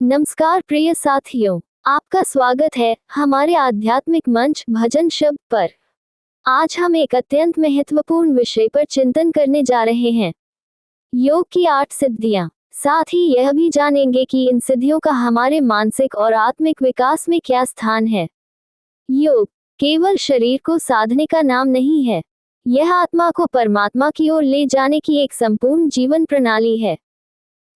नमस्कार प्रिय साथियों, आपका स्वागत है हमारे आध्यात्मिक मंच भजन शब्द पर। आज हम एक अत्यंत महत्वपूर्ण विषय पर चिंतन करने जा रहे हैं, योग की 8 सिद्धियां। साथ ही यह भी जानेंगे कि इन सिद्धियों का हमारे मानसिक और आत्मिक विकास में क्या स्थान है। योग केवल शरीर को साधने का नाम नहीं है, यह आत्मा को परमात्मा की ओर ले जाने की एक संपूर्ण जीवन प्रणाली है।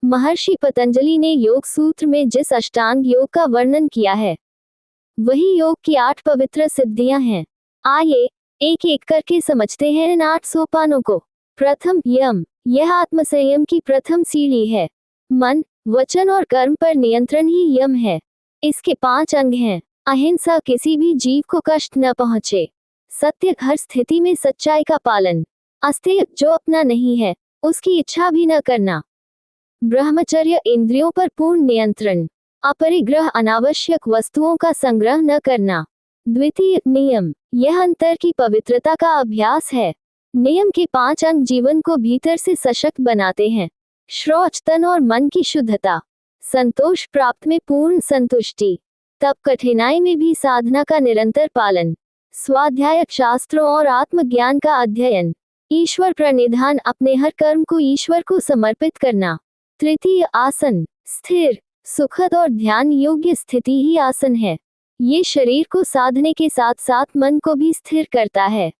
महर्षि पतंजलि ने योग सूत्र में जिस अष्टांग योग का वर्णन किया है, वही योग की 8 पवित्र सिद्धियां हैं। आइए एक एक करके समझते हैं इन 8 सोपानों को। प्रथम, यम। यह आत्मसंयम की प्रथम सीढ़ी है। मन, वचन और कर्म पर नियंत्रण ही यम है। इसके 5 अंग हैं। अहिंसा, किसी भी जीव को कष्ट न पहुंचे। सत्य, हर स्थिति में सच्चाई का पालन। अस्तेय, जो अपना नहीं है उसकी इच्छा भी न करना। ब्रह्मचर्य, इंद्रियों पर पूर्ण नियंत्रण। अपरिग्रह, अनावश्यक वस्तुओं का संग्रह न करना। द्वितीय, नियम। यह अंतर की पवित्रता का अभ्यास है। नियम के 5 अंग जीवन को भीतर से सशक्त बनाते हैं। शौच, तन और मन की शुद्धता। संतोष, प्राप्त में पूर्ण संतुष्टि। तप, कठिनाई में भी साधना का निरंतर पालन। स्वाध्याय, शास्त्रों और आत्मज्ञान का अध्ययन। ईश्वर प्रणिधान, अपने हर कर्म को ईश्वर को समर्पित करना। तृतीय, आसन। स्थिर, सुखद और ध्यान योग्य स्थिति ही आसन है। ये शरीर को साधने के साथ साथ मन को भी स्थिर करता है।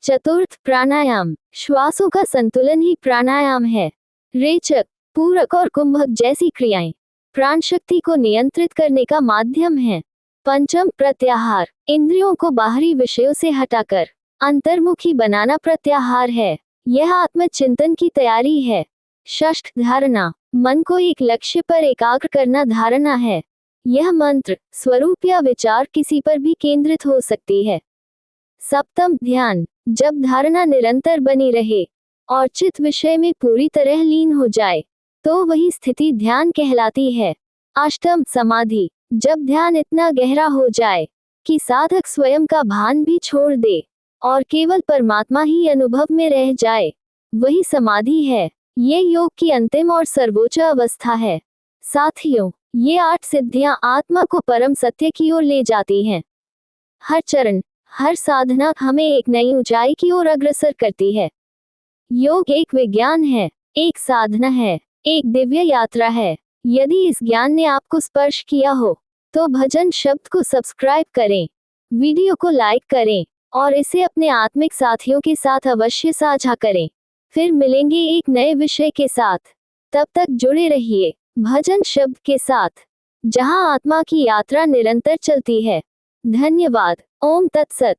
चतुर्थ, प्राणायाम। श्वासों का संतुलन ही प्राणायाम है। रेचक, पूरक और कुंभक जैसी क्रियाएं प्राण शक्ति को नियंत्रित करने का माध्यम है। पंचम, प्रत्याहार। इंद्रियों को बाहरी विषयों से हटाकर अंतर्मुखी बनाना प्रत्याहार है। यह आत्मचिंतन की तैयारी है। षष्ठ, धारणा। मन को एक लक्ष्य पर एकाग्र करना धारणा है। यह मंत्र, स्वरूप या विचार किसी पर भी केंद्रित हो सकती है। सप्तम, ध्यान। जब धारणा निरंतर बनी रहे और चित्त विषय में पूरी तरह लीन हो जाए तो वही स्थिति ध्यान कहलाती है। अष्टम, समाधि। जब ध्यान इतना गहरा हो जाए कि साधक स्वयं का भान भी छोड़ दे और केवल परमात्मा ही अनुभव में रह जाए, वही समाधि है। ये योग की अंतिम और सर्वोच्च अवस्था है। साथियों, ये 8 सिद्धियां आत्मा को परम सत्य की ओर ले जाती हैं। हर चरण, हर साधना हमें एक नई ऊंचाई की ओर अग्रसर करती है। योग एक विज्ञान है, एक साधना है, एक दिव्य यात्रा है। यदि इस ज्ञान ने आपको स्पर्श किया हो तो भजन शब्द को सब्सक्राइब करें, वीडियो को लाइक करें और इसे अपने आत्मिक साथियों के साथ अवश्य साझा करें। फिर मिलेंगे एक नए विषय के साथ। तब तक जुड़े रहिए भजन शब्द के साथ, जहां आत्मा की यात्रा निरंतर चलती है। धन्यवाद। ओम तत्सत।